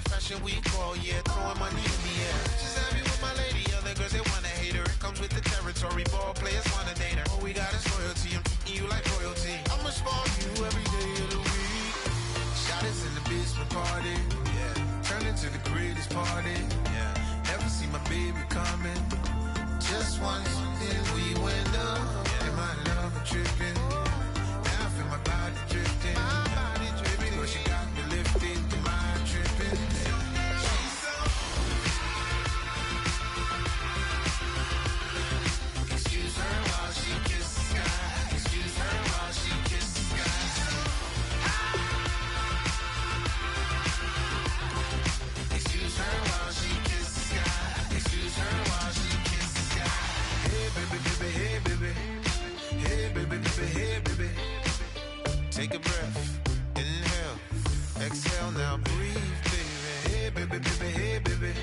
Fashion Week, oh yeah, throwing money in the air. Just happy with my lady, other girls they wanna hate her. It comes with the territory, ball players wanna date her. All we got is loyalty, I'm treating you like royalty. I'ma spoil you every day of the week. Shot is in the basement party, yeah. Turn into the greatest party, yeah. Never see my baby coming. Just once, then we went up. Yeah. And my love tripping. Now I feel my body drifting. My body dripping. But she got me lifted. The mind tripping. She's so. Excuse her while she kisses the sky. Excuse her while she kisses the sky. Excuse her while she kisses the sky. Excuse her while she kisses the sky. Hey baby, baby, hey baby. Hey baby, baby, hey baby. Take a breath, inhale, exhale, now breathe, baby. Hey baby, baby, hey baby.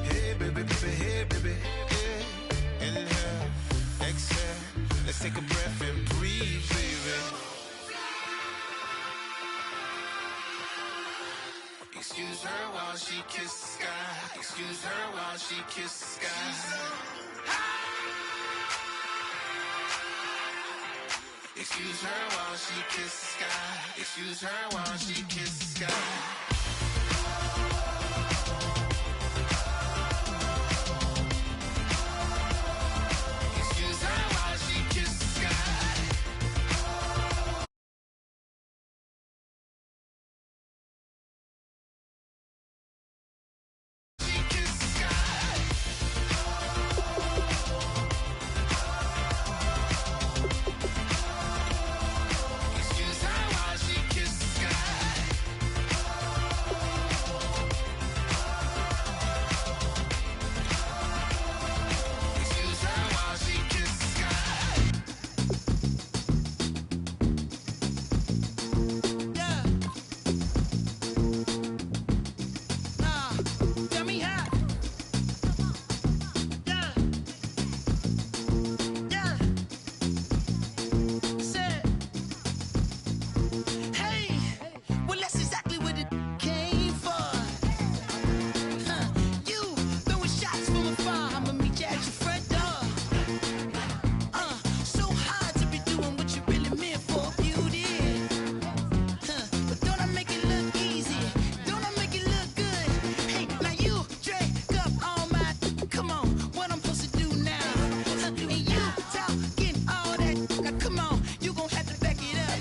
Hey baby, baby, hey baby. Yeah. Inhale, exhale, let's take a breath and breathe, baby. Excuse her while she kisses the sky. Excuse her while she kisses the sky. Excuse her while she kisses the sky. Excuse her while she kisses the sky. Excuse her while she kisses the sky. She kisses the sky. Excuse her while she kisses the sky. Excuse her while she kisses the sky. Yeah. Tell me how. Yeah. Yeah. Said. Hey. Well, that's exactly what it came for. You throwing shots from afar. I'ma meet you at your front door. So hard to be doing what you really meant for, beauty. But don't I make it look easy? Don't I make it look good? Hey, now you drink up all my. Come on, what I'm supposed to do now? And you talking all that. Now come on, you gon' have to back it up.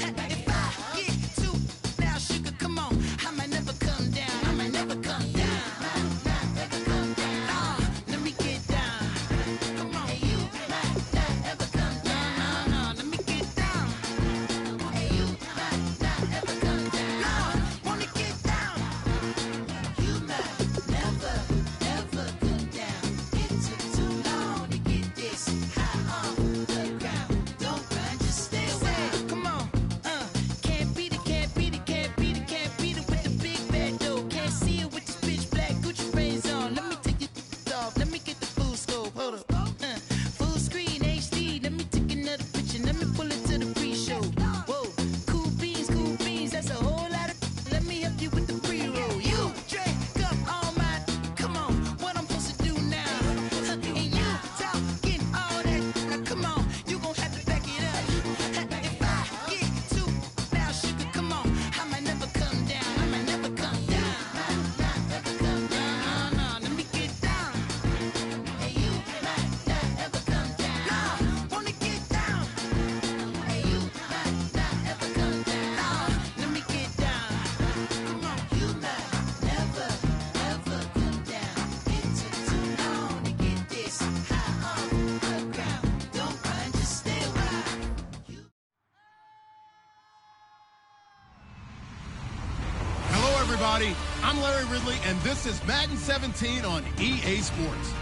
If I get too now, sugar, come on, I might never come down. I might never come down. Never come down. Let me get down. Come on, you might not ever come down. No, let me get down. Hey, you might not ever come down. Wanna get down? You might never ever come down. It took too long to get this high on the ground. Don't run, just stay away. Come on, can't beat it, can't beat it, can't beat it, can't beat it with the big bad dough. Can't see it with this pitch black Gucci frames on. Let me take your off. Let me get the full scope. Hold up. Full screen HD. Let me take another picture. Let me pull it to the pre-show. Whoa, cool beans. That's a whole lot of. Let me help you with the pre-roll. You drink up all my. Come on, what I'm supposed to do now? And you talking all that. Now come on, you gon' have to back it up. If I get too now, sugar, come on, I might never come down. I might never come down. Never come down. No, let me get down. Hey, you might not ever come down. No, wanna get down. Hey, you might not ever come down. Let me get down. Come on, you might never ever come down. It took too long to get this high on the ground. Don't run, just stay around. Hello, everybody. I'm Larry Ridley, and this is Madden 17 on EA Sports.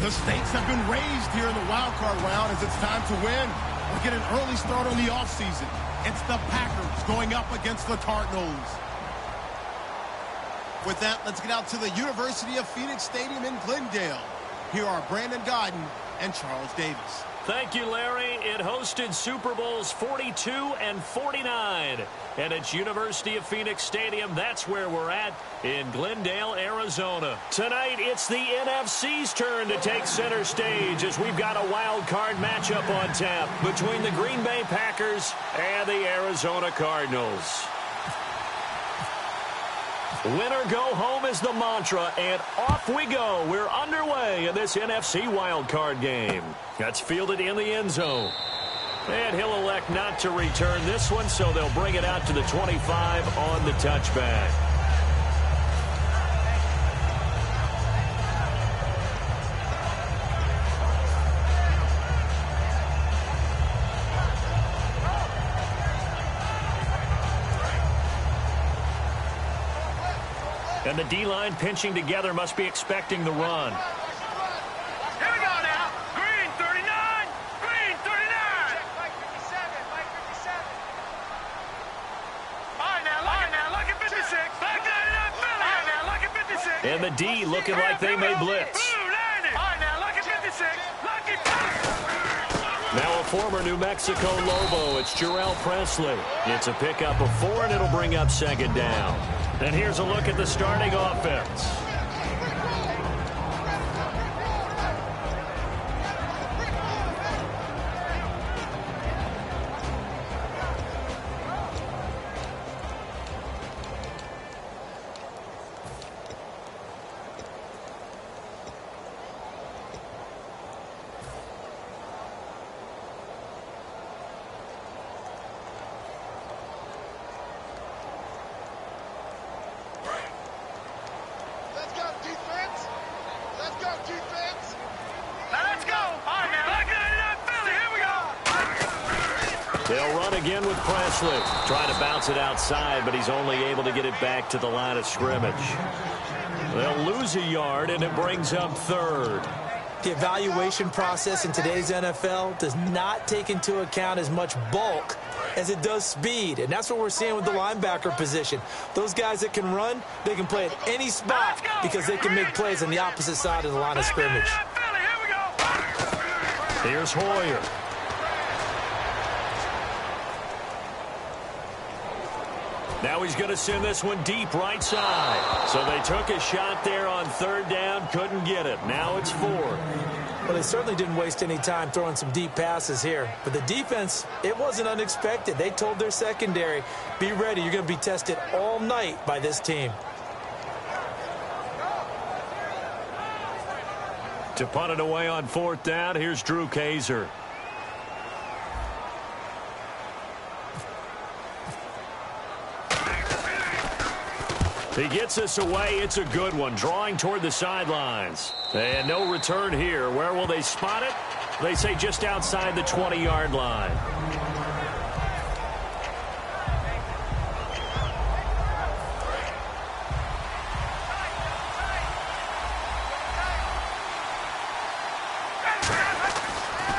The stakes have been raised here in the wild card round as it's time to win or get an early start on the offseason. It's the Packers going up against the Cardinals. With that, let's get out to the University of Phoenix Stadium in Glendale. Here are Brandon Godden and Charles Davis. Thank you, Larry. It hosted Super Bowls 42 and 49. And it's University of Phoenix Stadium. That's where we're at in Glendale, Arizona. Tonight, it's the NFC's turn to take center stage as we've got a wild card matchup on tap between the Green Bay Packers and the Arizona Cardinals. Winner go home is the mantra, and off we go. We're underway in this NFC wildcard game. That's fielded in the end zone. And he'll elect not to return this one, so they'll bring it out to the 25 on the touchback. And the D-line pinching together must be expecting the run. Here we go now. Green 39. Green 39. Mike 57. Mike 57. All right, now, look at 56. Back 99, Philly. All right, now, look at 56. And the D looking like they may blitz. Blue 90. All right, now, look at 56. Look at Now a former New Mexico Lobo, it's Jarrell Presley. It's a pickup of 4, and it'll bring up second down. And here's a look at the starting offense. They'll run again with Presley. Trying to bounce it outside, but he's only able to get it back to the line of scrimmage. They'll lose a yard, and it brings up third. The evaluation process in today's NFL does not take into account as much bulk as it does speed, and that's what we're seeing with the linebacker position. Those guys that can run, they can play at any spot because they can make plays on the opposite side of the line of scrimmage. Here's Hoyer. Now he's going to send this one deep right side. So they took a shot there on third down, couldn't get it. Now it's 4. Well, they certainly didn't waste any time throwing some deep passes here. But the defense, it wasn't unexpected. They told their secondary, be ready. You're going to be tested all night by this team. To punt it away on 4th down, here's Drew Kaiser. He gets us away. It's a good one. Drawing toward the sidelines. And no return here. Where will they spot it? They say just outside the 20-yard line.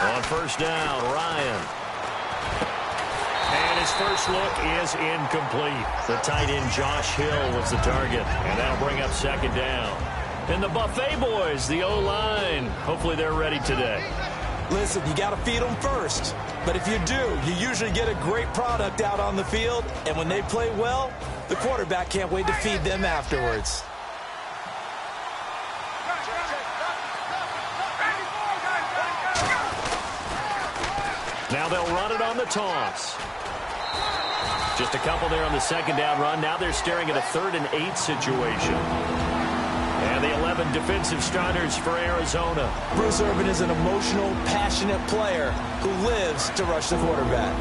On 1st down, Ryan. And his first look is incomplete. The tight end Josh Hill was the target, and that'll bring up 2nd down. And the Buffet boys, the O-line, hopefully they're ready today. Listen, you got to feed them first. But if you do, you usually get a great product out on the field, and when they play well, the quarterback can't wait to feed them afterwards. Now they'll run it on the toss. Just a couple there on the 2nd down run. Now they're staring at a 3rd and 8 situation. And the 11 defensive starters for Arizona. Bruce Irvin is an emotional, passionate player who lives to rush the quarterback.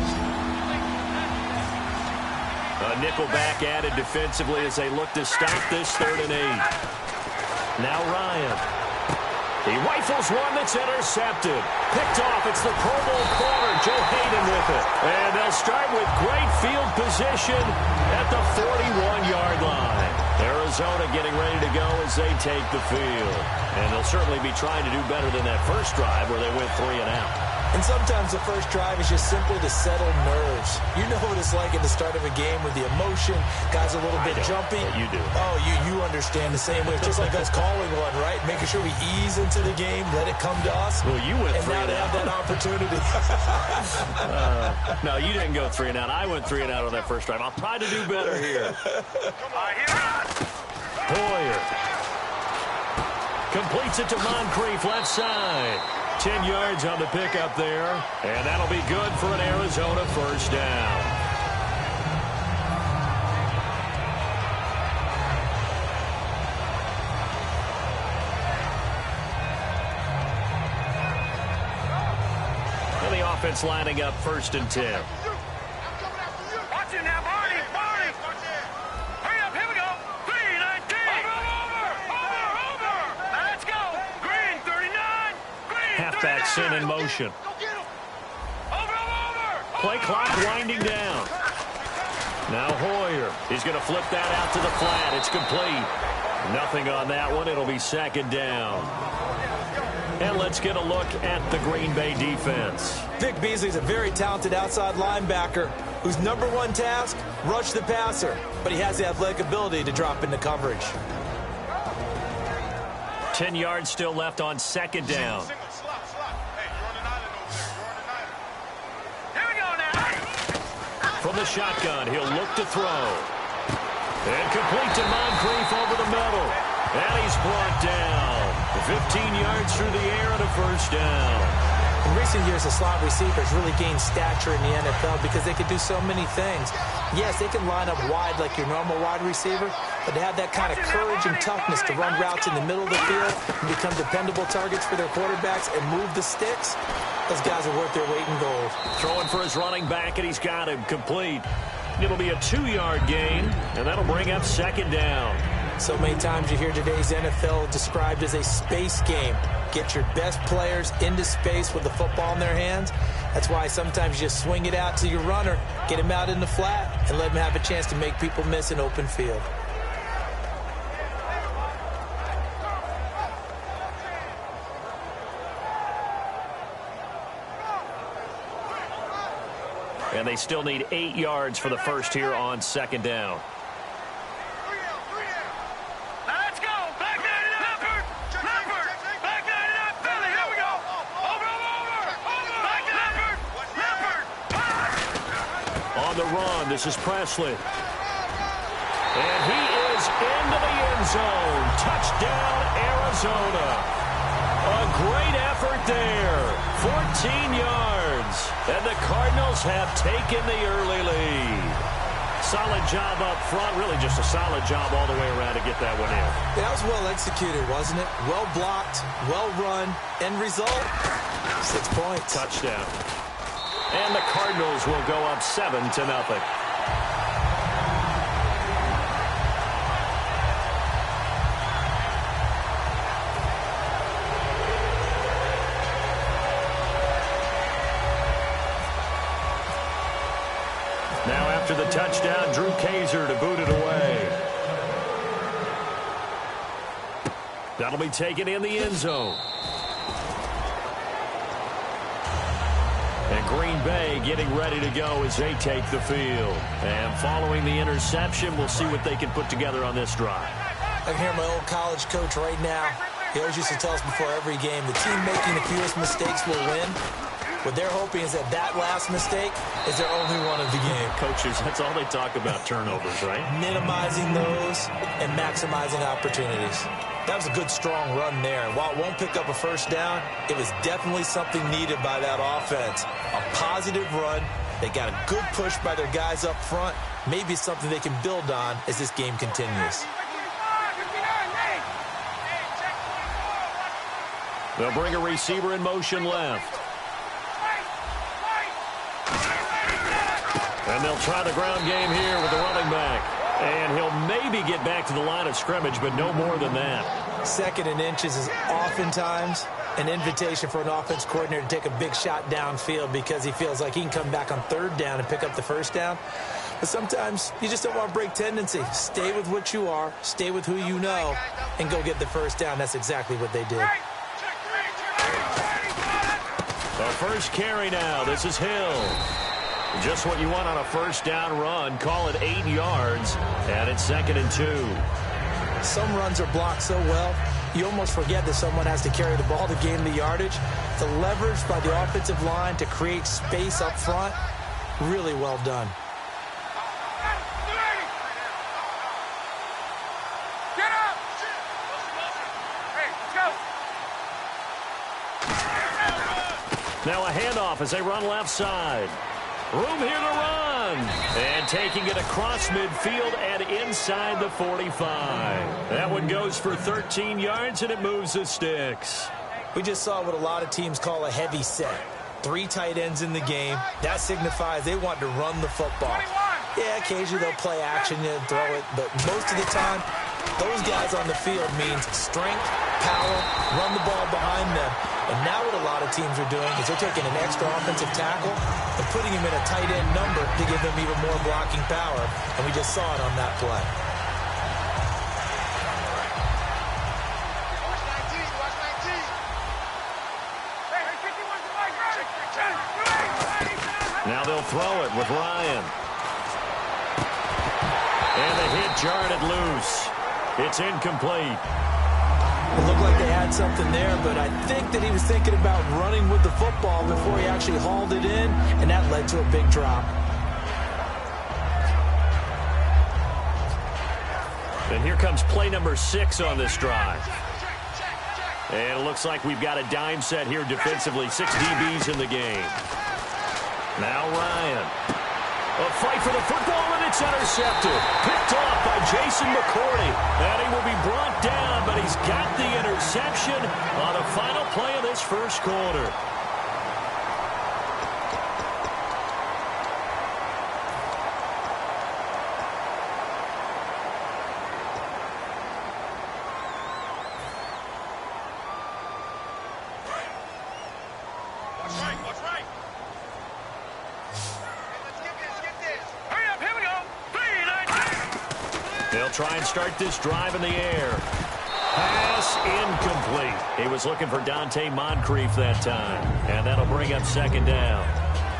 A nickel back added defensively as they look to stop this 3rd and 8. Now Ryan. He rifles one that's intercepted. Picked off. It's the Pro Bowl corner. Joe Hayden with it. And they'll start with great field position at the 41-yard line. Arizona getting ready to go as they take the field. And they'll certainly be trying to do better than that first drive where they went 3 and out. And sometimes the first drive is just simply to settle nerves. You know what it's like at the start of a game with the emotion. Guys are a little bit jumpy. You do. Oh, you understand the same way. It's just like us calling one, right? Making sure we ease into the game, let it come to us. Well, you went and 3 now and they out. have that opportunity. No, you didn't go 3 and out. I went 3 and out on that first drive. I'll try to do better here. Hoyer completes it to Moncrief, left side. 10 yards on the pickup there, and that'll be good for an Arizona first down. And the offense lining up 1st and 10. Watch it now, Barney. Hurry up, here we go. 3-19. Over. Now let's go. Green, 39. Green, Halfback 39. sent in motion. Over. Play clock winding down. Now Hoyer. He's going to flip that out to the flat. It's complete. Nothing on that one. It'll be 2nd down. And let's get a look at the Green Bay defense. Vic Beasley's a very talented outside linebacker whose number one task, rush the passer. But he has the athletic ability to drop into coverage. 10 yards still left on 2nd down. Here we go now. From the shotgun, he'll look to throw. And complete to Moncrief over the middle. And he's brought down. 15 yards through the air and a first down. In recent years, the slot receivers really gained stature in the NFL because they could do so many things. Yes, they can line up wide like your normal wide receiver, but they have that kind of courage and toughness to run routes in the middle of the field and become dependable targets for their quarterbacks and move the sticks. Those guys are worth their weight in gold. Throwing for his running back, and he's got him complete. It'll be a 2-yard gain, and that'll bring up 2nd down. So many times you hear today's NFL described as a space game. Get your best players into space with the football in their hands. That's why sometimes you just swing it out to your runner, get him out in the flat, and let him have a chance to make people miss an open field. And they still need 8 yards for the first here on 2nd down. The run. This is Presley. And he is into the end zone. Touchdown, Arizona. A great effort there. 14 yards. And the Cardinals have taken the early lead. Solid job up front. Really just a solid job all the way around to get that one in. That was well executed, wasn't it? Well blocked, well run. End result, 6 points. Touchdown. And the Cardinals will go up 7-0. Now after the touchdown, Drew Kaiser to boot it away. That'll be taken in the end zone. And Green Bay getting ready to go as they take the field. And following the interception, we'll see what they can put together on this drive. I can hear my old college coach right now. He always used to tell us before every game, the team making the fewest mistakes will win. What they're hoping is that that last mistake is their only one of the game. Coaches, that's all they talk about, turnovers, right? Minimizing those and maximizing opportunities. That was a good, strong run there. While it won't pick up a first down, it was definitely something needed by that offense. A positive run. They got a good push by their guys up front. Maybe something they can build on as this game continues. They'll bring a receiver in motion left. And they'll try the ground game here with the running back. And he'll maybe get back to the line of scrimmage, but no more than that. 2nd and inches is oftentimes an invitation for an offense coordinator to take a big shot downfield because he feels like he can come back on 3rd down and pick up the first down. But sometimes you just don't want to break tendency. Stay with what you are, stay with who you know, and go get the first down. That's exactly what they did. The first carry now. This is Hill. Just what you want on a first down run. Call it 8 yards, and it's 2nd and 2. Some runs are blocked so well, you almost forget that someone has to carry the ball to gain the yardage. The leverage by the offensive line to create space up front, really well done. Get up! Hey, let's go! Now a handoff as they run left side. Room here to run. And taking it across midfield and inside the 45. That one goes for 13 yards, and it moves the sticks. We just saw what a lot of teams call a heavy set. 3 tight ends in the game. That signifies they want to run the football. Yeah, occasionally they'll play action and throw it, but most of the time, those guys on the field means strength, power, run the ball behind them. And now what a lot of teams are doing is they're taking an extra offensive tackle and putting him in a tight end number to give them even more blocking power. And we just saw it on that play. Now they'll throw it with Ryan. And the hit jarred it loose. It's incomplete. It looked like they had something there, but I think that he was thinking about running with the football before he actually hauled it in, and that led to a big drop. And here comes play number 6 on this drive. And it looks like we've got a dime set here defensively. 6 DBs in the game. Now Ryan. A fight for the football, and it's intercepted. Picked off by Jason McCourty. And he will be brought down, but he's got the interception on the final play of this first quarter. Try and start this drive in the air. Pass incomplete. He was looking for Dante Moncrief that time. And that'll bring up 2nd down.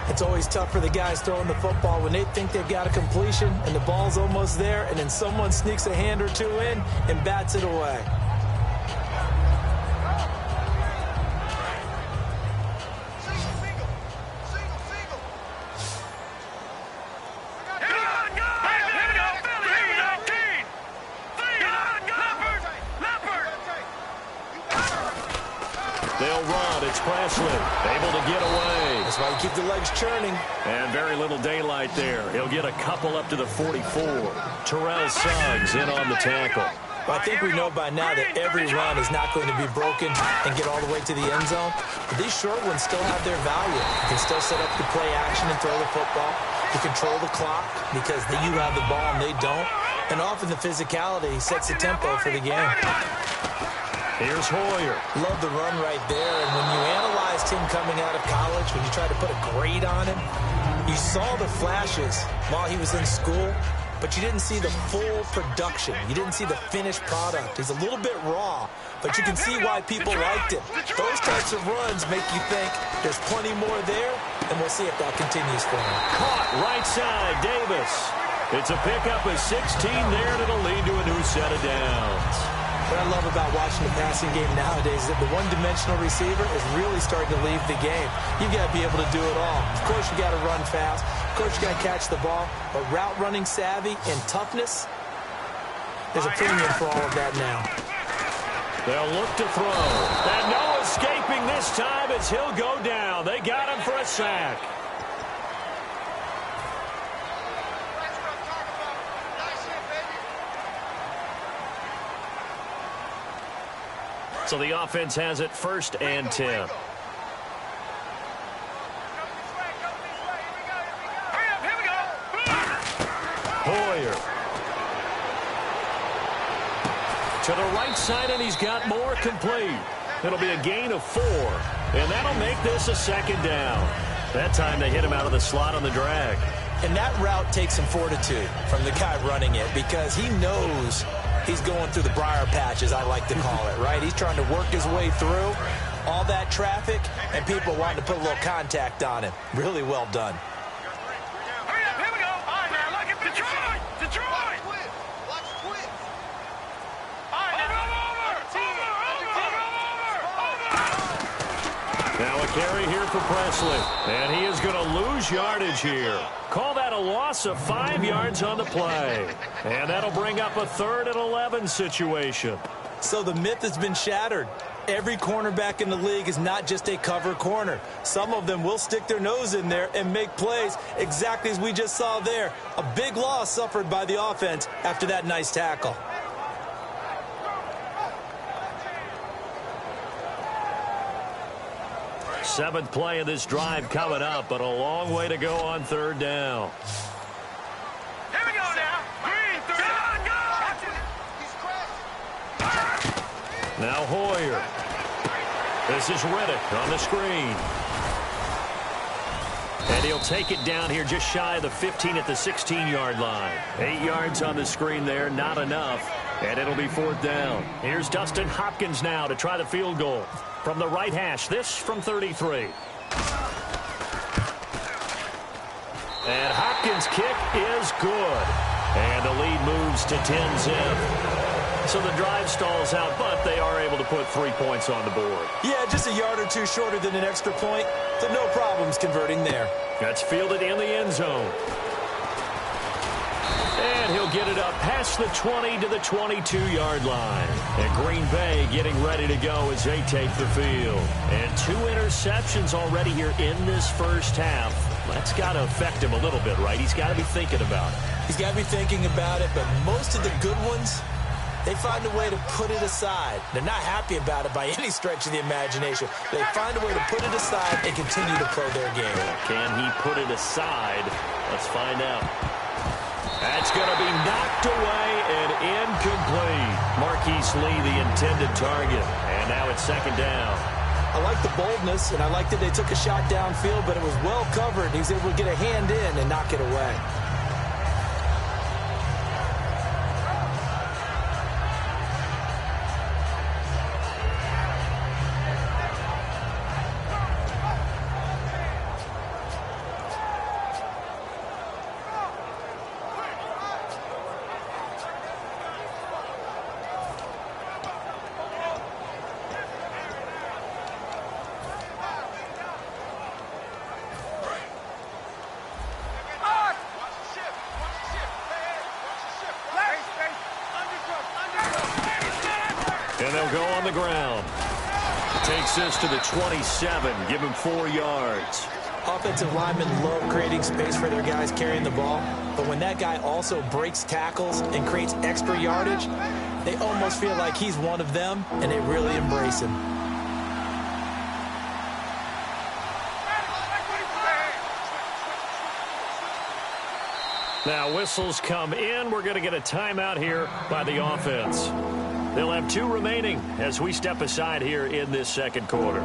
It's always tough for the guys throwing the football when they think they've got a completion and the ball's almost there, and then someone sneaks a hand or two in and bats it away. Able to get away. That's why you keep the legs churning. And very little daylight there. He'll get a couple up to the 44. Terrell Suggs in on the tackle. Well, I think we know by now that every run is not going to be broken and get all the way to the end zone. But these short ones still have their value. You can still set up the play action and throw the football. You control the clock because you have the ball and they don't. And often the physicality sets the tempo for the game. Here's Hoyer. Love the run right there. And when you analyzed him coming out of college, when you tried to put a grade on him, you saw the flashes while he was in school, but you didn't see the full production. You didn't see the finished product. He's a little bit raw, but you can see why people liked him. Those types of runs make you think there's plenty more there, and we'll see if that continues for him. Caught right side, Davis. It's a pickup of 16 there, and it'll lead to a new set of downs. What I love about watching the passing game nowadays is that the one-dimensional receiver is really starting to leave the game. You've got to be able to do it all. Of course, you got to run fast. Of course, you got to catch the ball. But route running savvy and toughness, there's a premium for all of that now. They'll look to throw. And no escaping this time as he'll go down. They got him for a sack. So the offense has it 1st and 10. Hoyer. To the right side, and he's got more complete. It'll be a gain of 4, and that'll make this a 2nd down. That time they hit him out of the slot on the drag. And that route takes some fortitude from the guy running it because he knows he's going through the briar patch, as I like to call it, right? He's trying to work his way through. All that traffic and people wanting to put a little contact on him. Really well done. Hurry up, here we go. All right, now look at Detroit. Detroit. Watch twist. All right, now over. Now a carry here for Presley. And he is going to lose yardage here. Call that a loss of 5 yards on the play. And that'll bring up a 3rd and 11 situation. So the myth has been shattered. Every cornerback in the league is not just a cover corner. Some of them will stick their nose in there and make plays exactly as we just saw there. A big loss suffered by the offense after that nice tackle. Seventh play of this drive coming up, but a long way to go on 3rd down. Here we go now. Green, 30. Go. He's crashed. Now Hoyer. This is Riddick on the screen. And he'll take it down here just shy of the 15 at the 16-yard line. 8 yards on the screen there, not enough. And it'll be 4th down. Here's Dustin Hopkins now to try the field goal. From the right hash, this from 33. And Hopkins' kick is good. And the lead moves to 10-zip. So the drive stalls out, but they are able to put 3 points on the board. Yeah, just a yard or two shorter than an extra point, so no problems converting there. That's fielded in the end zone. And he'll get it up past the 20 to the 22-yard line. And Green Bay getting ready to go as they take the field. And 2 interceptions already here in this first half. That's got to affect him a little bit, right? He's got to be thinking about it. He's got to be thinking about it, but most of the good ones, they find a way to put it aside. They're not happy about it by any stretch of the imagination. They find a way to put it aside and continue to play their game. Can he put it aside? Let's find out. That's going to be knocked away and incomplete. Marquise Lee, the intended target. And now it's 2nd down. I like the boldness, and I like that they took a shot downfield, but it was well covered. He was able to get a hand in and knock it away. And they'll go on the ground. Takes this to the 27. Give him 4 yards. Offensive linemen love creating space for their guys carrying the ball, but when that guy also breaks tackles and creates extra yardage, they almost feel like he's one of them, and they really embrace him. Now whistles come in. We're going to get a timeout here by the offense. They'll have 2 remaining as we step aside here in this second quarter.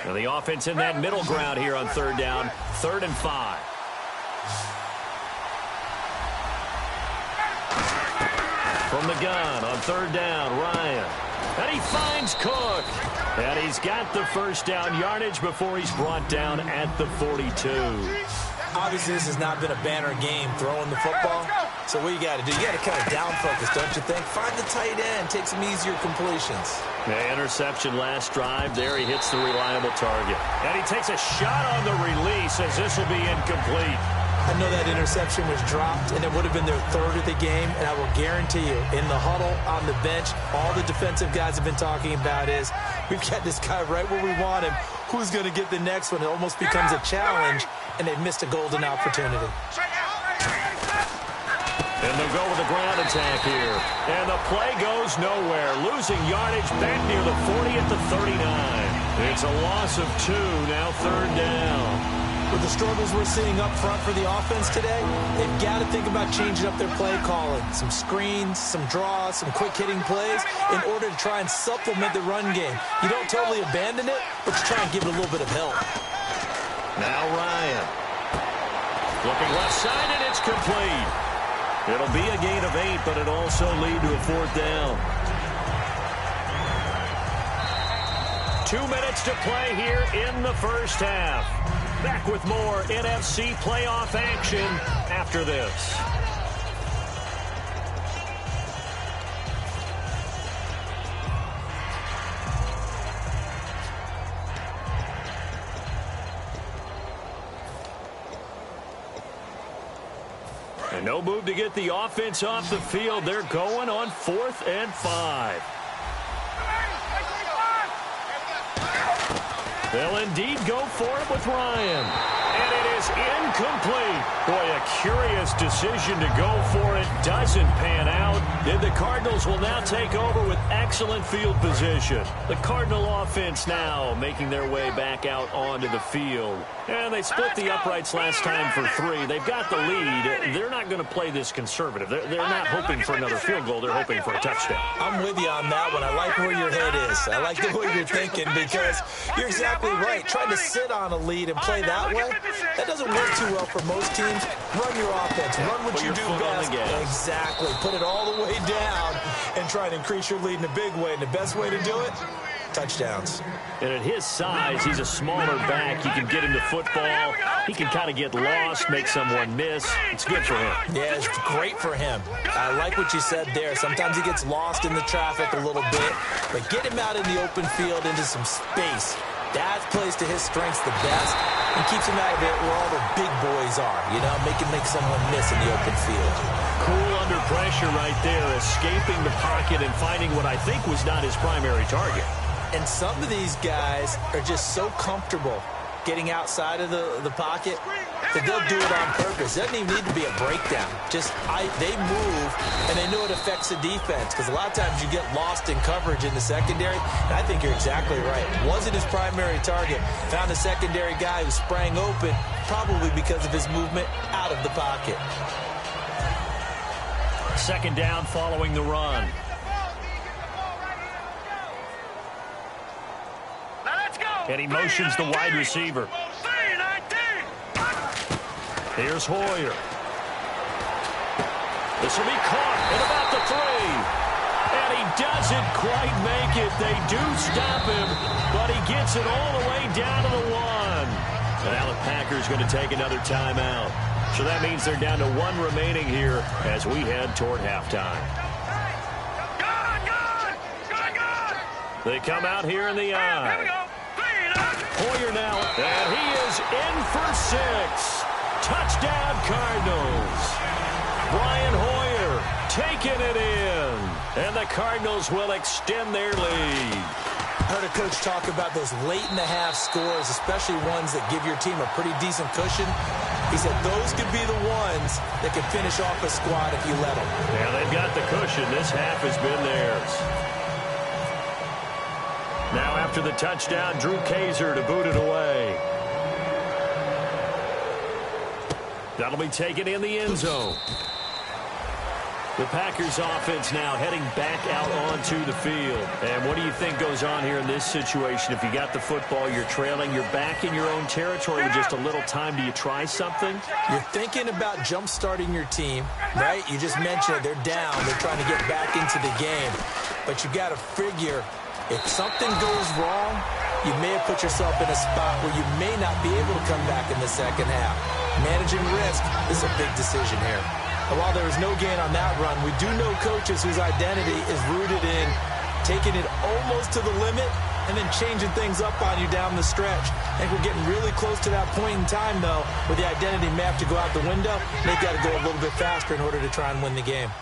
Now the offense in that middle ground here on 3rd down, 3rd and 5. From the gun on 3rd down, Ryan. And he finds Cook. And he's got the first down yardage before he's brought down at the 42. Obviously, this has not been a banner game throwing the football. So what you got to do, you got to kind of down focus, don't you think? Find the tight end, take some easier completions. The interception last drive. There he hits the reliable target. And he takes a shot on the release as this will be incomplete. I know that interception was dropped, and it would have been their 3rd of the game, and I will guarantee you, in the huddle, on the bench, all the defensive guys have been talking about is, we've got this guy right where we want him. Who's going to get the next one? It almost becomes a challenge, and they've missed a golden opportunity. And they'll go with the ground attack here. And the play goes nowhere. Losing yardage back near the 40 at the 39. It's a loss of 2, now 3rd down. With the struggles we're seeing up front for the offense today, they've got to think about changing up their play calling. Some screens, some draws, some quick-hitting plays in order to try and supplement the run game. You don't totally abandon it, but you try and give it a little bit of help. Now Ryan. Looking left side, and it's complete. It'll be a gain of 8, but it'll also lead to a 4th down. 2 minutes to play here in the first half. Back with more NFC playoff action after this. And no move to get the offense off the field. They're going on 4th and 5. They'll indeed go for it with Ryan. And it is incomplete. Boy, a curious decision to go for it. Doesn't pan out. And the Cardinals will now take over with excellent field position. The Cardinal offense now making their way back out onto the field. And they split the uprights last time for 3. They've got the lead. They're not going to play this conservative. They're not hoping for another field goal. They're hoping for a touchdown. I'm with you on that one. I like where your head is. I like the way you're thinking because you're exactly right. Trying to sit on a lead and play that way, that doesn't work too well for most teams. Run your offense. Run what you do best. Exactly. Put it all the way down and try and increase your lead in a big way. And the best way to do it, touchdowns. And at his size, he's a smaller back. You can get him to football. He can kind of get lost, make someone miss. It's good for him. Yeah, it's great for him. I like what you said there. Sometimes he gets lost in the traffic a little bit, but get him out in the open field into some space. That plays to his strengths the best and keeps him out of it where all the big boys are, you know, make someone miss in the open field. Cool under pressure right there, escaping the pocket and finding what I think was not his primary target. And some of these guys are just so comfortable getting outside of the pocket that they'll do it on purpose. It doesn't even need to be a breakdown. They move, and they know it affects the defense because a lot of times you get lost in coverage in the secondary, and I think you're exactly right. Wasn't his primary target. Found a secondary guy who sprang open, probably because of his movement out of the pocket. 2nd down following the run. And he motions the wide receiver. Here's Hoyer. This will be caught at about the 3. And he doesn't quite make it. They do stop him, but he gets it all the way down to the 1. And now the Packers going to take another timeout. So that means they're down to 1 remaining here as we head toward halftime. They come out here in the eye. Hoyer now, and he is in for 6. Touchdown, Cardinals. Brian Hoyer taking it in, and the Cardinals will extend their lead. Heard a coach talk about those late-in-the-half scores, especially ones that give your team a pretty decent cushion. He said those could be the ones that could finish off a squad if you let them. Yeah, they've got the cushion. This half has been theirs. Now after the touchdown, Drew Kaiser to boot it away. That'll be taken in the end zone. The Packers offense now heading back out onto the field. And what do you think goes on here in this situation? If you got the football, you're trailing, you're back in your own territory with just a little time. Do you try something? You're thinking about jump-starting your team, right? You just mentioned it. They're down. They're trying to get back into the game. But you got to figure if something goes wrong, you may have put yourself in a spot where you may not be able to come back in the second half. Managing risk is a big decision here. And while there is no gain on that run, we do know coaches whose identity is rooted in taking it almost to the limit and then changing things up on you down the stretch. I think we're getting really close to that point in time, though, where the identity may have to go out the window. They've got to go a little bit faster in order to try and win the game.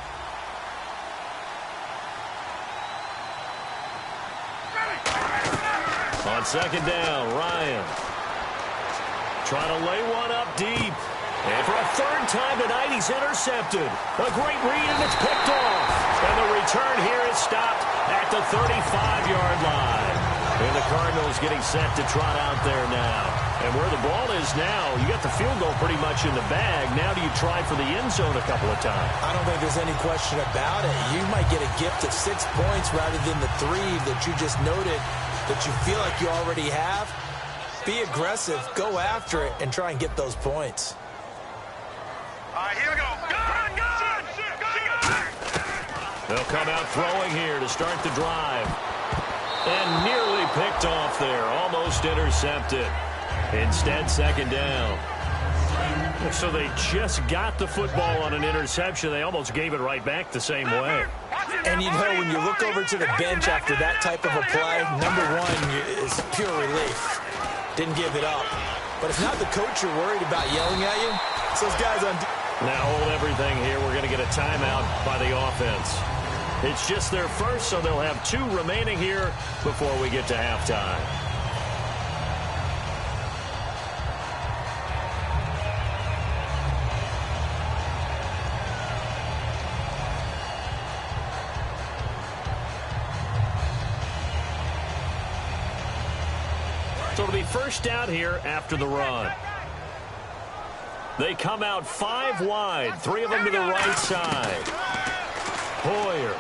On 2nd down, Ryan trying to lay one up deep. And for a 3rd time tonight, he's intercepted. A great read, and it's picked off. And the return here is stopped at the 35-yard line. And the Cardinals getting set to trot out there now. And where the ball is now, you got the field goal pretty much in the bag. Now do you try for the end zone a couple of times? I don't think there's any question about it. You might get a gift of 6 points rather than the 3 that you just noted that you feel like you already have. Be aggressive, go after it, and try and get those points. All right, here we go. Gun, gun, gun. They'll come out throwing here to start the drive. And nearly picked off there, almost intercepted. Instead, second down. So they just got the football on an interception. They almost gave it right back the same way. And you know, when you look over to the bench after that type of a play, number one is pure relief. Didn't give it up. But it's not the coach you're worried about yelling at you. It's those guys on... Now hold everything here. We're going to get a timeout by the offense. It's just their first, so they'll have 2 remaining here before we get to halftime. So it'll be first down here after the run. They come out 5 wide, 3 of them to the right side. Hoyer.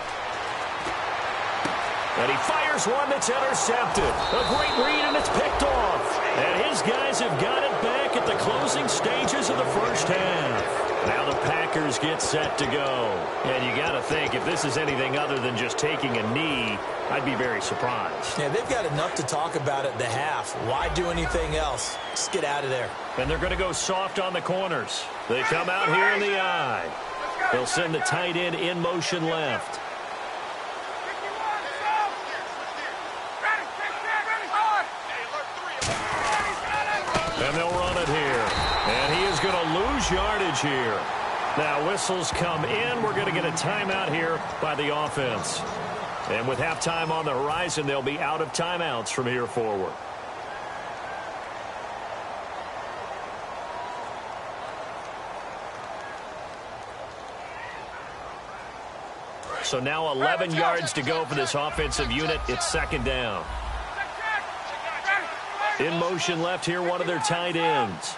And he fires one that's intercepted. A great read, and it's picked off. And his guys have got it back at the closing stages of the first half. Now the Packers get set to go. And you got to think, if this is anything other than just taking a knee, I'd be very surprised. Yeah, they've got enough to talk about at the half. Why do anything else? Just get out of there. And they're going to go soft on the corners. They come out here in the eye. They'll send the tight end in motion left. And they'll run it here. And he is going to lose yardage here. Now whistles come in. We're going to get a timeout here by the offense. And with halftime on the horizon, they'll be out of timeouts from here forward. So now 11 yards to go for this offensive unit. It's second down. In motion left here, one of their tight ends.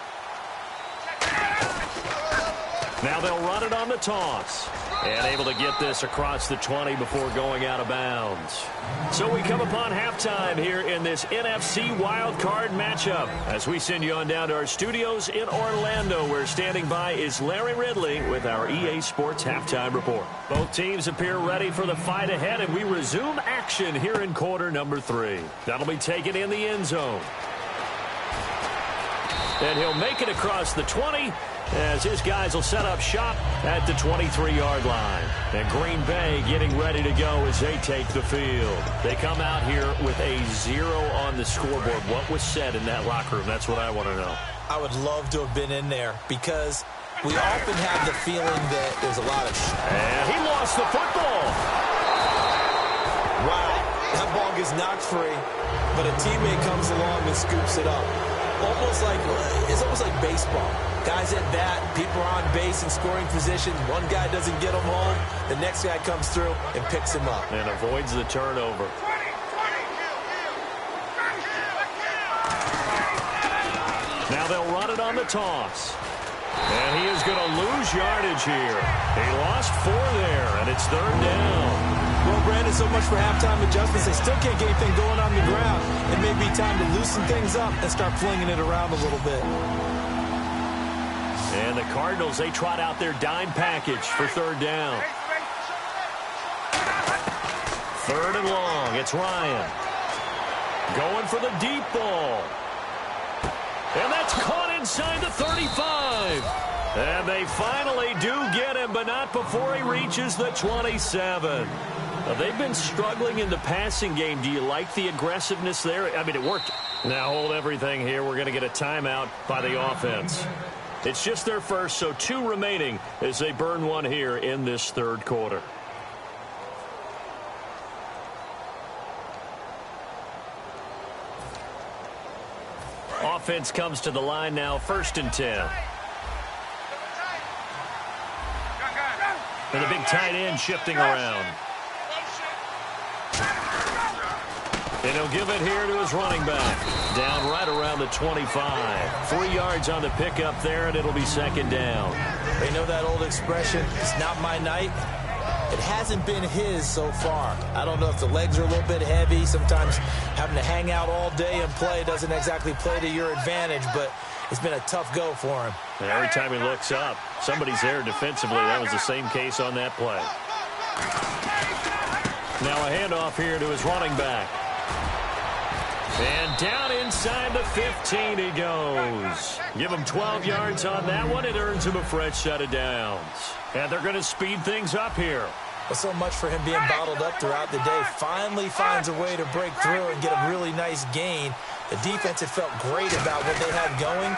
Now they'll run it on the toss. And able to get this across the 20 before going out of bounds. So we come upon halftime here in this NFC wildcard matchup. As we send you on down to our studios in Orlando, where standing by is Larry Ridley with our EA Sports Halftime Report. Both teams appear ready for the fight ahead, and we resume action here in quarter number 3. That'll be taken in the end zone. And he'll make it across the 20 as his guys will set up shop at the 23-yard line. And Green Bay getting ready to go as they take the field. They come out here with a 0 on the scoreboard. What was said in that locker room? That's what I want to know. I would love to have been in there because we often have the feeling that there's a lot of... And he lost the football. Wow, that ball gets knocked free, but a teammate comes along and scoops it up. It's almost like baseball. Guys at bat, people are on base in scoring position. One guy doesn't get him home. The next guy comes through and picks him up. And avoids the turnover. Now they'll run it on the toss. And he is going to lose yardage here. He lost 4 there, and it's third down. Well, Brandon, so much for halftime adjustments. They still can't get anything going on the ground. It may be time to loosen things up and start flinging it around a little bit. And the Cardinals, they trot out their dime package for third down. Third and long. It's Ryan. Going for the deep ball. And that's caught inside the 35. And they finally do get him, but not before he reaches the 27. They've been struggling in the passing game. Do you like the aggressiveness there? I mean, it worked. Now hold everything here. We're going to get a timeout by the offense. It's just their first, so 2 remaining as they burn one here in this third quarter. Offense comes to the line now, 1st and 10. And the big tight end shifting around. And he'll give it here to his running back. Down right around the 25. 3 yards on the pickup there, and it'll be second down. They know that old expression, it's not my night. It hasn't been his so far. I don't know if the legs are a little bit heavy. Sometimes having to hang out all day and play doesn't exactly play to your advantage, but it's been a tough go for him. And every time he looks up, somebody's there defensively. That was the same case on that play. Now a handoff here to his running back. And down inside the 15 he goes. Give him 12 yards on that one. It earns him a fresh set of downs. And they're going to speed things up here. Well, so much for him being bottled up throughout the day. Finally finds a way to break through and get a really nice gain. The defense had felt great about what they had going.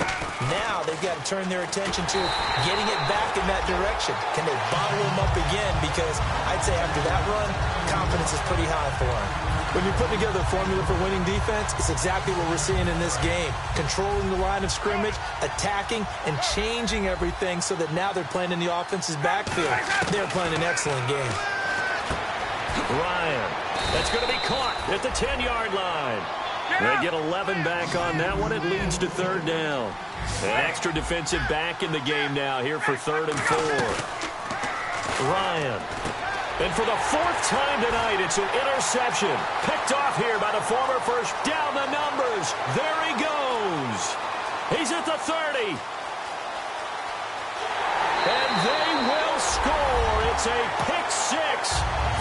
Now they've got to turn their attention to getting it back in that direction. Can they bottle him up again? Because I'd say after that run, confidence is pretty high for him. When you put together a formula for winning defense, it's exactly what we're seeing in this game. Controlling the line of scrimmage, attacking, and changing everything so that now they're playing in the offense's backfield. They're playing an excellent game. Ryan, that's going to be caught at the 10-yard line. They get 11 back on that one. It leads to third down. An extra defensive back in the game now here for 3rd and 4. Ryan. And for the 4th time tonight, it's an interception. Picked off here by the former first. Down the numbers. There he goes. He's at the 30. And they will score. It's a pick 6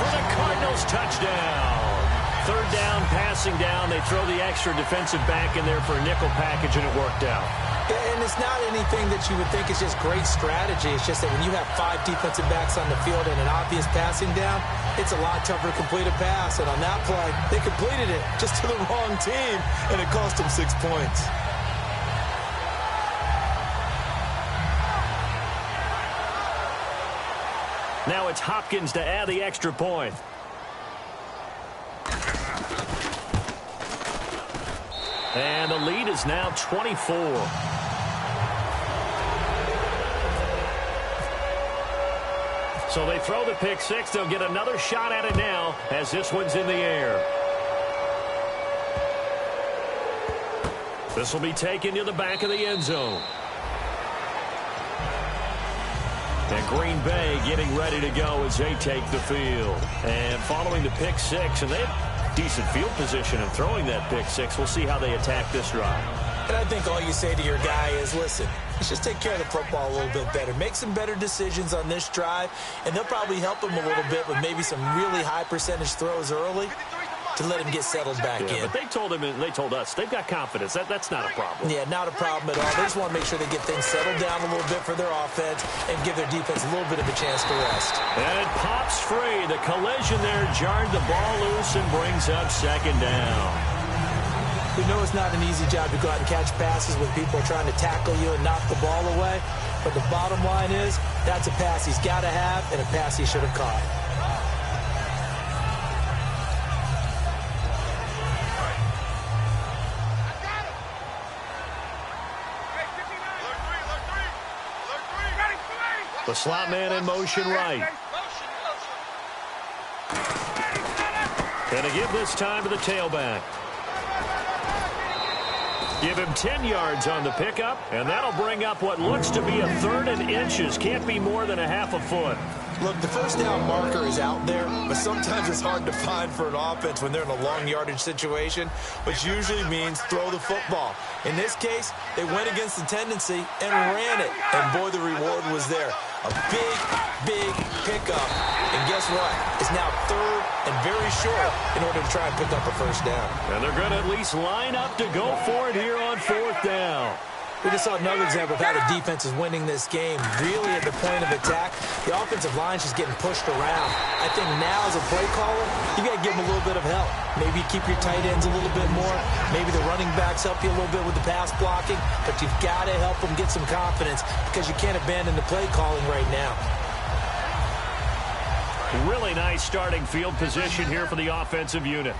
for the Cardinals touchdown. 3rd down, passing down. They throw the extra defensive back in there for a nickel package, and it worked out. And it's not anything that you would think is just great strategy. It's just that when you have 5 defensive backs on the field and an obvious passing down, it's a lot tougher to complete a pass. And on that play, they completed it just to the wrong team, and it cost them 6 points. Now it's Hopkins to add the extra point. And the lead is now 24. So they throw the pick 6. They'll get another shot at it now as this one's in the air. This will be taken to the back of the end zone. And Green Bay getting ready to go as they take the field. And following the pick 6, and they have decent field position and throwing that pick 6. We'll see how they attack this drive. And I think all you say to your guy is, listen, let's just take care of the football a little bit better. Make some better decisions on this drive, and they'll probably help him a little bit with maybe some really high percentage throws early to let him get settled back in. But they told him, and they told us, they've got confidence. That's not a problem. Yeah, not a problem at all. They just want to make sure they get things settled down a little bit for their offense and give their defense a little bit of a chance to rest. And it pops free. The collision there jarred the ball loose and brings up 2nd down. We know it's not an easy job to go out and catch passes when people are trying to tackle you and knock the ball away. But the bottom line is, that's a pass he's got to have and a pass he should have caught. The slot man in motion right. And to give this time to the tailback. Give him 10 yards on the pickup, and that'll bring up what looks to be a 3rd and inches. Can't be more than a half a foot. Look, the first down marker is out there, but sometimes it's hard to find for an offense when they're in a long yardage situation, which usually means throw the football. In this case, they went against the tendency and ran it, and boy, the reward was there. A big, big pickup, and guess what? It's now 3rd and very short in order to try and pick up a first down. And they're going to at least line up to go for it here on 4th down. We just saw another example of how the defense is winning this game. Really at the point of attack, the offensive line's just getting pushed around. I think now as a play caller, you got to give them a little bit of help. Maybe keep your tight ends a little bit more. Maybe the running backs help you a little bit with the pass blocking. But you've got to help them get some confidence because you can't abandon the play calling right now. Really nice starting field position here for the offensive unit.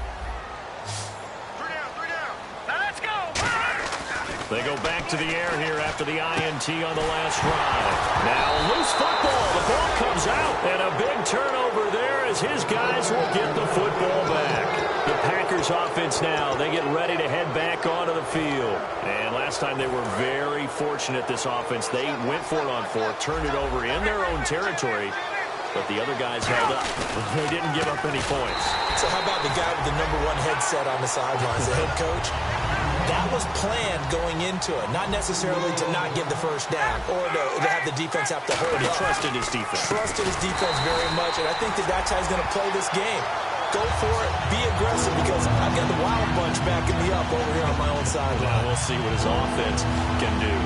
They go back to the air here after the INT on the last drive. Now loose football. The ball comes out. And a big turnover there as his guys will get the football back. The Packers offense now, they get ready to head back onto the field. And last time they were very fortunate, this offense. They went for it on fourth, turned it over in their own territory, but the other guys held up. They didn't give up any points. So how about the guy with the #1 headset on the sidelines, the head coach? That was planned going into it, not necessarily to not get the first down or to have the defense have to hold He up. trusted his defense. Trusted his defense very much, and I think that's how he's going to play this game. Go for it, be aggressive, because I've got the Wild Bunch backing me up over here on my own sideline. Now we'll see what his offense can do.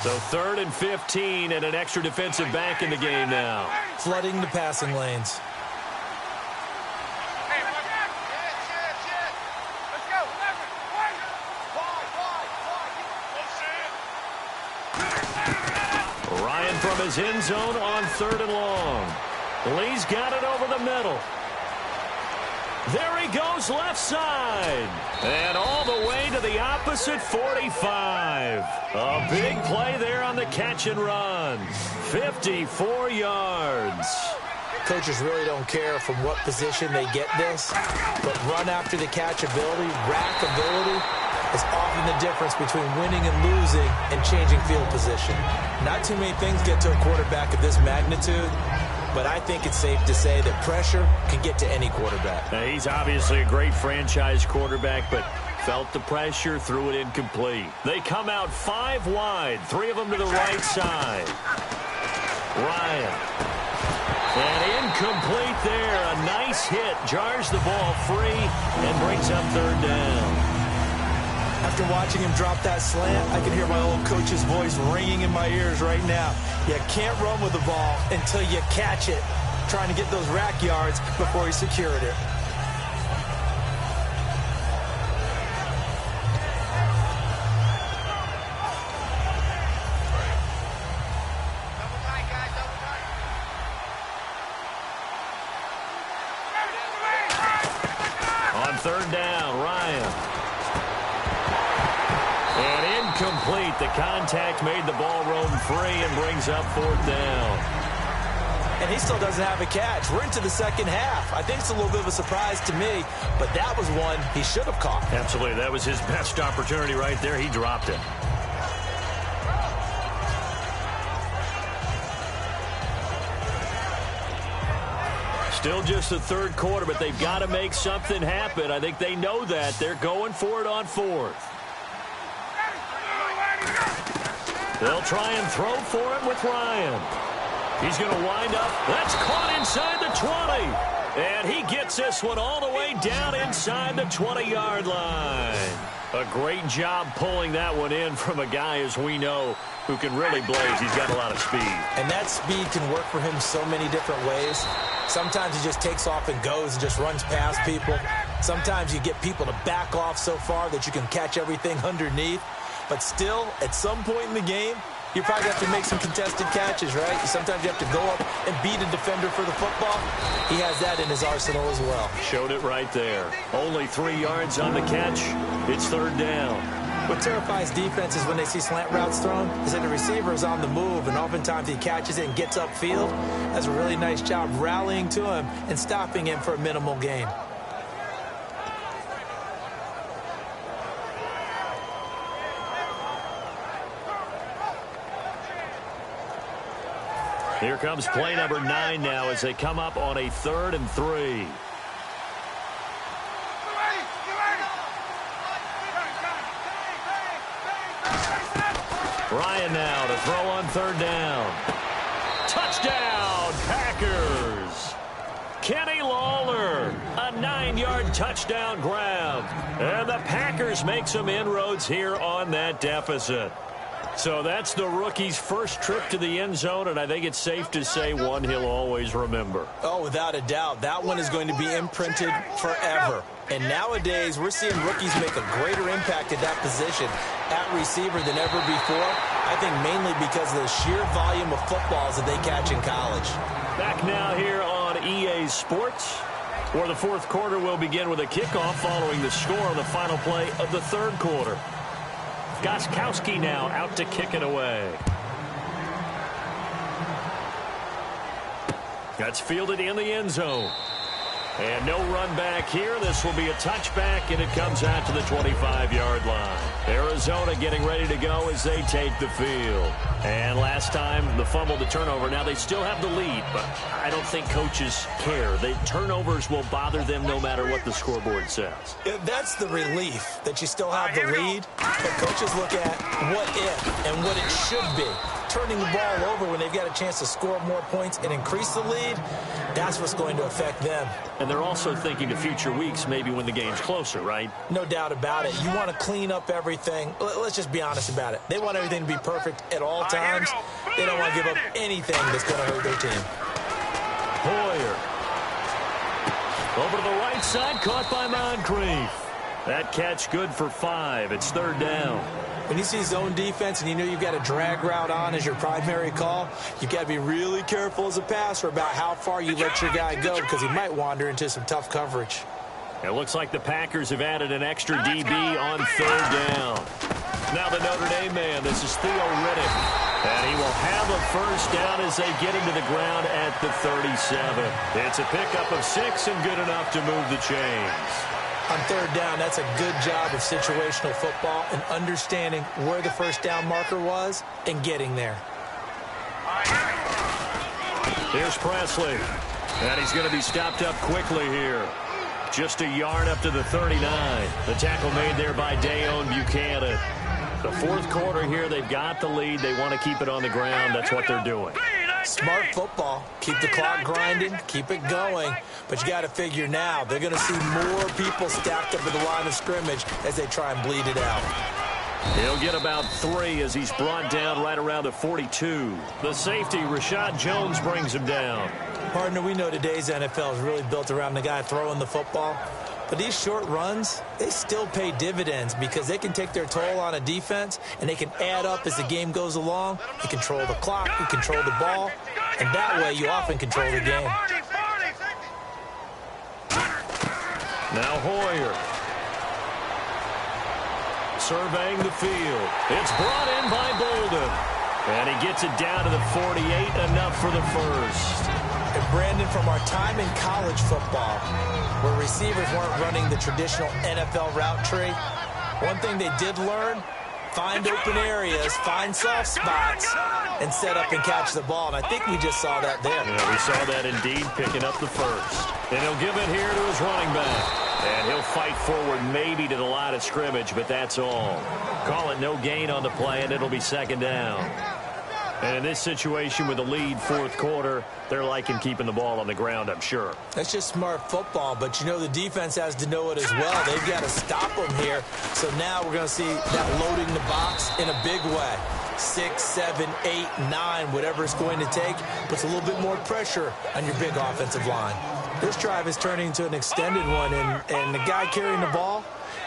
So 3rd and 15 and an extra defensive back in the game now. Flooding the passing lanes. Ryan from his end zone on 3rd and long. Lee's got it over the middle. There he goes left side. And all the way to the opposite 45. A big play there on the catch and run. 54 yards. Coaches really don't care from what position they get this, but run after the catch ability, rack ability, is often the difference between winning and losing and changing field position. Not too many things get to a quarterback of this magnitude, but I think it's safe to say that pressure can get to any quarterback. Now, he's obviously a great franchise quarterback, but felt the pressure, threw it incomplete. They come out 5 wide, 3 of them to the right side. Ryan. And incomplete there. A nice hit. Jars the ball free and brings up 3rd down. After watching him drop that slant, I can hear my old coach's voice ringing in my ears right now. You can't run with the ball until you catch it. Trying to get those rack yards before he secured it. On 3rd down, Ryan. And incomplete. The contact made the ball roam free and brings up 4th down. And he still doesn't have a catch. We're into the second half. I think it's a little bit of a surprise to me, but that was one he should have caught. Absolutely. That was his best opportunity right there. He dropped it. Still just the 3rd quarter, but they've got to make something happen. I think they know that. They're going for it on 4th. They'll try and throw for it with Ryan. He's going to wind up. That's caught inside the 20. And he gets this one all the way down inside the 20-yard line. A great job pulling that one in from a guy, as we know, who can really blaze. He's got a lot of speed. And that speed can work for him so many different ways. Sometimes he just takes off and goes and just runs past people. Sometimes you get people to back off so far that you can catch everything underneath. But still, at some point in the game, you probably have to make some contested catches, right? Sometimes you have to go up and beat a defender for the football. He has that in his arsenal as well. Showed it right there. Only 3 yards on the catch. It's 3rd down. What terrifies defenses when they see slant routes thrown is that the receiver is on the move, and oftentimes he catches it and gets upfield. Does a really nice job rallying to him and stopping him for a minimal gain. Here comes play number 9 now as they come up on a 3rd and 3. Ryan now to throw on 3rd down. Touchdown, Packers. Kenny Lawler, a 9-yard touchdown grab. And the Packers make some inroads here on that deficit. So that's the rookie's first trip to the end zone, and I think it's safe to say one he'll always remember. Oh, without a doubt. That one is going to be imprinted forever. And nowadays, we're seeing rookies make a greater impact at that position at receiver than ever before. I think mainly because of the sheer volume of footballs that they catch in college. Back now here on EA Sports, where the 4th quarter will begin with a kickoff following the score on the final play of the 3rd quarter. Gostkowski now out to kick it away. That's fielded in the end zone. And no run back here. This will be a touchback, and it comes out to the 25-yard line. Arizona getting ready to go as they take the field. And last time, the fumble, the turnover. Now they still have the lead, but I don't think coaches care. The turnovers will bother them no matter what the scoreboard says. Yeah, that's the relief, that you still have the lead. But coaches look at what if and what it should be. Turning the ball over when they've got a chance to score more points and increase the lead, that's what's going to affect them. And they're also thinking to future weeks, maybe when the game's closer, right? No doubt about it. You want to clean up everything. Let's just be honest about it. They want everything to be perfect at all times. They don't want to give up anything that's going to hurt their team. Hoyer. Over to the right side, caught by Moncrief. That catch good for 5. It's 3rd down. When you see zone defense and you know you've got a drag route on as your primary call, you've got to be really careful as a passer about how far you let your guy go because he might wander into some tough coverage. It looks like the Packers have added an extra DB on 3rd down. Now the Notre Dame man, this is Theo Riddick. And he will have a first down as they get into the ground at the 37. It's a pickup of 6 and good enough to move the chains. On 3rd down, that's a good job of situational football and understanding where the first down marker was and getting there. Here's Presley. And he's going to be stopped up quickly here. Just a yard up to the 39. The tackle made there by Dayon Buchanan. The 4th quarter here, they've got the lead. They want to keep it on the ground. That's what they're doing. Smart football. Keep the clock grinding. Keep it going. But you got to figure now, they're going to see more people stacked up at the line of scrimmage as they try and bleed it out. He'll get about 3 as he's brought down right around the 42. The safety, Rashad Jones, brings him down. Partner, we know today's NFL is really built around the guy throwing the football. But these short runs, they still pay dividends because they can take their toll on a defense and they can add up as the game goes along. You control the clock, you control the ball, and that way you often control the game. Now Hoyer. Surveying the field. It's brought in by Bolden. And he gets it down to the 48, enough for the first. And Brandon, from our time in college football, where receivers weren't running the traditional NFL route tree, one thing they did learn, find open areas, find soft spots, and set up and catch the ball. And I think we just saw that there. Yeah, we saw that indeed, picking up the first. And he'll give it here to his running back. And he'll fight forward maybe to the line of scrimmage, but that's all. Call it no gain on the play, and it'll be 2nd down. And in this situation with the lead 4th quarter, they're liking keeping the ball on the ground, I'm sure. That's just smart football, but you know the defense has to know it as well. They've got to stop them here. So now we're going to see that loading the box in a big way. 6, 7, 8, 9, whatever it's going to take, puts a little bit more pressure on your big offensive line. This drive is turning into an extended one, and the guy carrying the ball,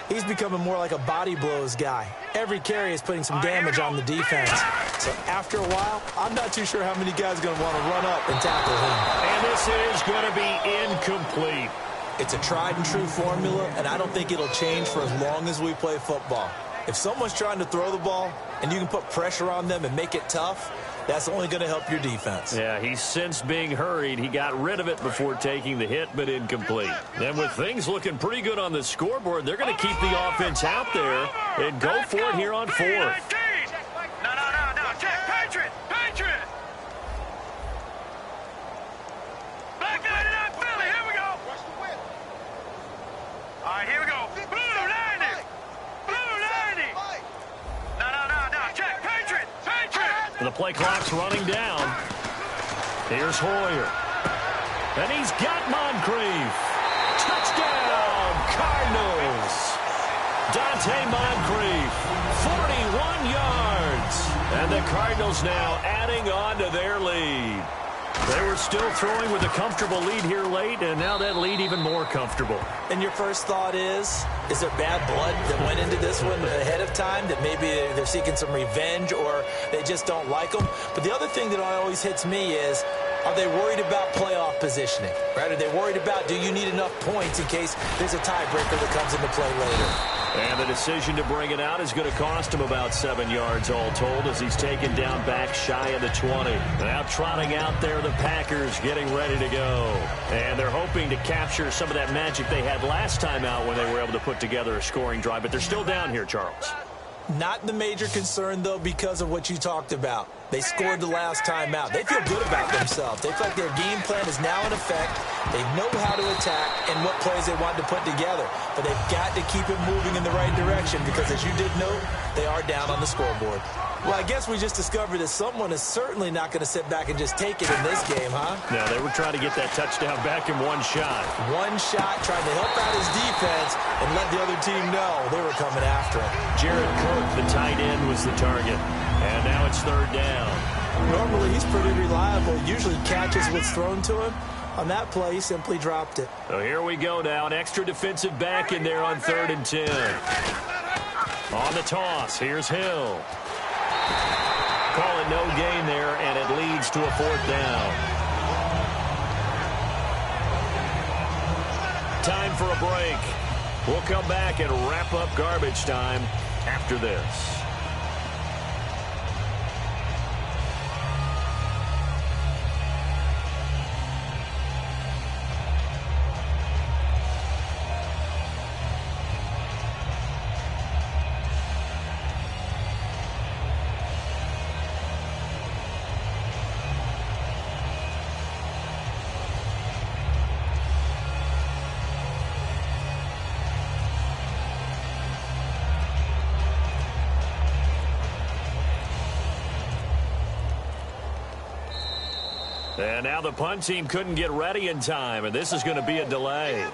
he's becoming more like a body blows guy. Every carry is putting some damage on the defense. So after a while, I'm not too sure how many guys are going to want to run up and tackle him. And this is going to be incomplete. It's a tried and true formula, and I don't think it'll change for as long as we play football. If someone's trying to throw the ball and you can put pressure on them and make it tough, that's only going to help your defense. Yeah, he's since being hurried. He got rid of it before taking the hit, but incomplete. And with things looking pretty good on the scoreboard, they're going to keep the offense out there and go for it here on 4th. No. Check. Patriot. Back 99 Philly. Here we go. All right, here we go. Blue 90. No. Check. Patriot. The play clock's running down. Here's Hoyer. And he's got Moncrief. Touchdown, Cardinals. Dante Moncrief, 41 yards. And the Cardinals now adding on to their lead. They were still throwing with a comfortable lead here late, and now that lead even more comfortable. And your first thought is there bad blood that went into this one ahead of time, that maybe they're seeking some revenge or they just don't like them? But the other thing that always hits me is Are they worried about playoff positioning? Right? Are they worried about, do you need enough points in case there's a tiebreaker that comes into play later? And the decision to bring it out is going to cost him about 7 yards all told as he's taken down back shy of the 20. Now trotting out there, the Packers getting ready to go. And they're hoping to capture some of that magic they had last time out when they were able to put together a scoring drive. But they're still down here, Charles. Not the major concern, though, because of what you talked about. They scored the last time out. They feel good about themselves. They feel like their game plan is now in effect. They know how to attack and what plays they want to put together. But they've got to keep it moving in the right direction because, as you did note, they are down on the scoreboard. Well, I guess we just discovered that someone is certainly not going to sit back and just take it in this game, huh? No, they were trying to get that touchdown back in one shot. One shot, trying to help out his defense and let the other team know they were coming after him. Jared Cook, the tight end, was the target. And now it's third down. Normally, he's pretty reliable. Usually catches what's thrown to him. On that play, he simply dropped it. So here we go now. An extra defensive back in there on 3rd and 10. On the toss, here's Hill. Call it no gain there, and it leads to a 4th down. Time for a break. We'll come back and wrap up garbage time after this. And now the punt team couldn't get ready in time, and this is going to be a delay.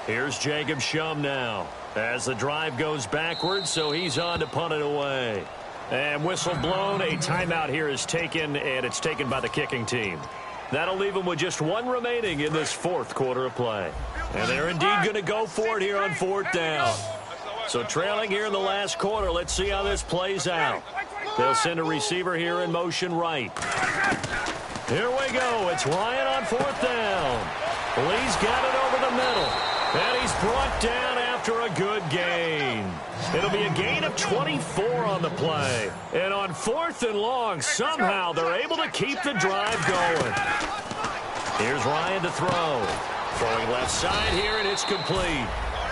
Here's Jacob Shum now as the drive goes backwards, so he's on to punt it away. And whistle blown, a timeout here is taken, and it's taken by the kicking team. That'll leave them with just one remaining in this 4th quarter of play. And they're indeed going to go for it here on 4th down. So trailing here in the last quarter, let's see how this plays out. They'll send a receiver here in motion right. Here we go. It's Ryan on 4th down. Lee's got it over the middle. And he's brought down after a good gain. It'll be a gain of 24 on the play. And on 4th and long, somehow they're able to keep the drive going. Here's Ryan to throw. Throwing left side here, and it's complete.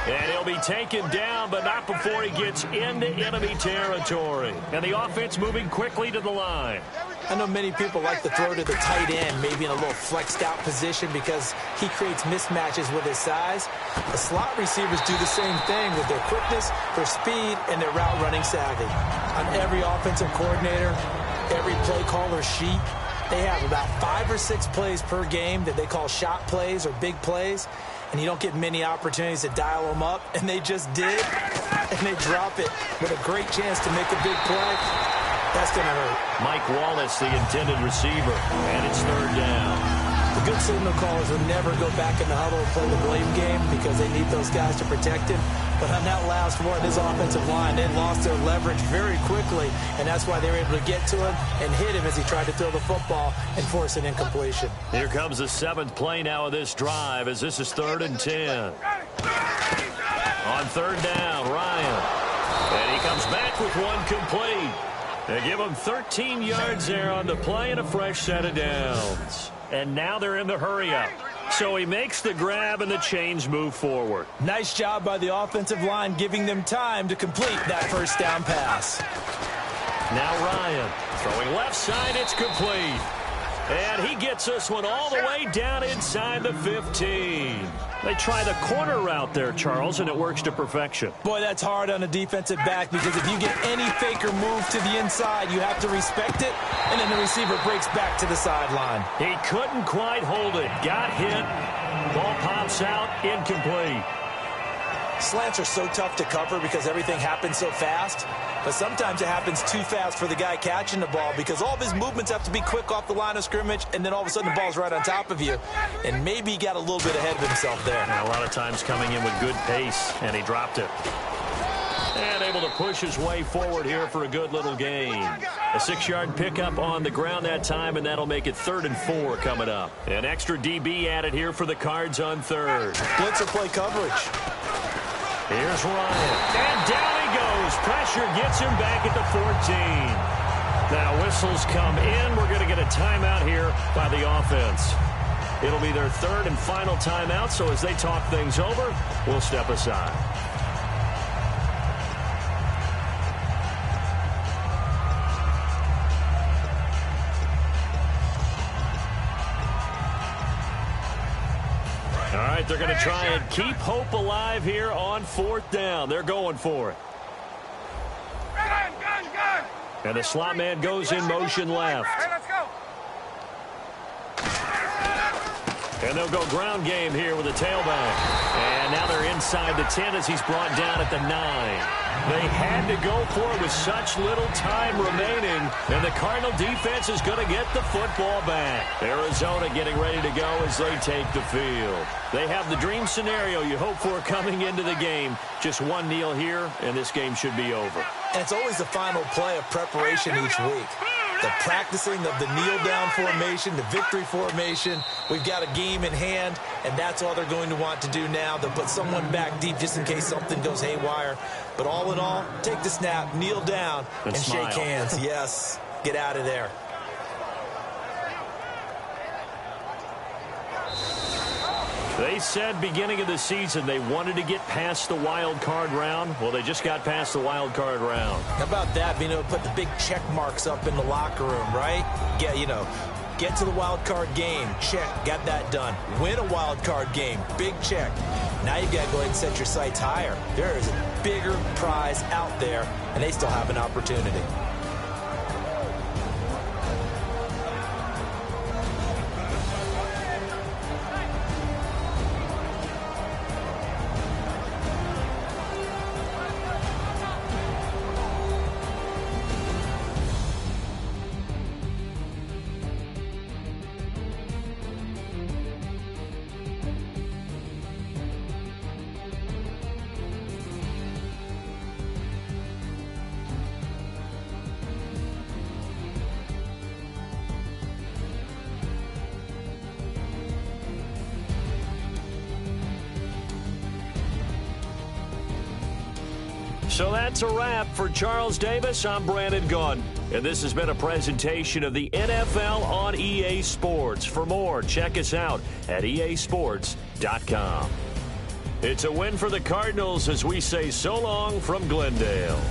And he'll be taken down, but not before he gets into enemy territory. And the offense moving quickly to the line. I know many people like to throw to the tight end, maybe in a little flexed out position because he creates mismatches with his size. The slot receivers do the same thing with their quickness, their speed, and their route running savvy. On every offensive coordinator, every play caller sheet, they have about 5 or 6 plays per game that they call shot plays or big plays. And you don't get many opportunities to dial them up, and they just did, and they drop it with a great chance to make a big play. That's going to hurt. Mike Wallace, the intended receiver, and it's 3rd down. The good signal callers will never go back in the huddle and play the blame game because they need those guys to protect him. But on that last one, his offensive line, they lost their leverage very quickly, and that's why they were able to get to him and hit him as he tried to throw the football and force an incompletion. Here comes the 7th play now of this drive as this is 3rd and 10. On 3rd down, Ryan. And he comes back with one complete. They give him 13 yards there on the play and a fresh set of downs. And now they're in the hurry-up. So he makes the grab and the chains move forward. Nice job by the offensive line giving them time to complete that 1st down pass. Now Ryan throwing left side, it's complete. And he gets this one all the way down inside the 15. They try the corner route there, Charles, and it works to perfection. Boy, that's hard on a defensive back because if you get any fake or move to the inside, you have to respect it, and then the receiver breaks back to the sideline. He couldn't quite hold it. Got hit. Ball pops out, incomplete. Slants are so tough to cover because everything happens so fast. But sometimes it happens too fast for the guy catching the ball because all of his movements have to be quick off the line of scrimmage, and then all of a sudden the ball's right on top of you. And maybe he got a little bit ahead of himself there. And a lot of times coming in with good pace, and he dropped it. And able to push his way forward here for a good little gain. A 6-yard pickup on the ground that time, and that'll make it 3rd and 4 coming up. An extra DB added here for the Cards on 3rd. Blitzer play coverage. Here's Ryan. And down he goes. Pressure gets him back at the 14. Now whistles come in. We're going to get a timeout here by the offense. It'll be their 3rd and final timeout, so as they talk things over, we'll step aside. All right, they're going to try and keep hope alive here on 4th down. They're going for it. And the slot man goes in motion left. Hey, let's go. And they'll go ground game here with a tailback. And now they're inside the 10 as he's brought down at the 9. They had to go for it with such little time remaining. And the Cardinal defense is going to get the football back. Arizona getting ready to go as they take the field. They have the dream scenario you hope for coming into the game. Just one kneel here, and this game should be over. And it's always the final play of preparation each week. The practicing of the kneel-down formation, the victory formation. We've got a game in hand, and that's all they're going to want to do now. They'll put someone back deep just in case something goes haywire. But all in all, take the snap, kneel down, and shake hands. Yes, get out of there. They said beginning of the season they wanted to get past the wild card round. Well, they just got past the wild card round. How about that, being able to put the big check marks up in the locker room, right? Get to the wild card game. Check. Got that done. Win a wild card game. Big check. Now you've got to go ahead and set your sights higher. There is a bigger prize out there, and they still have an opportunity. So that's a wrap for Charles Davis. I'm Brandon Gaudin, and this has been a presentation of the NFL on EA Sports. For more, check us out at easports.com. It's a win for the Cardinals as we say so long from Glendale.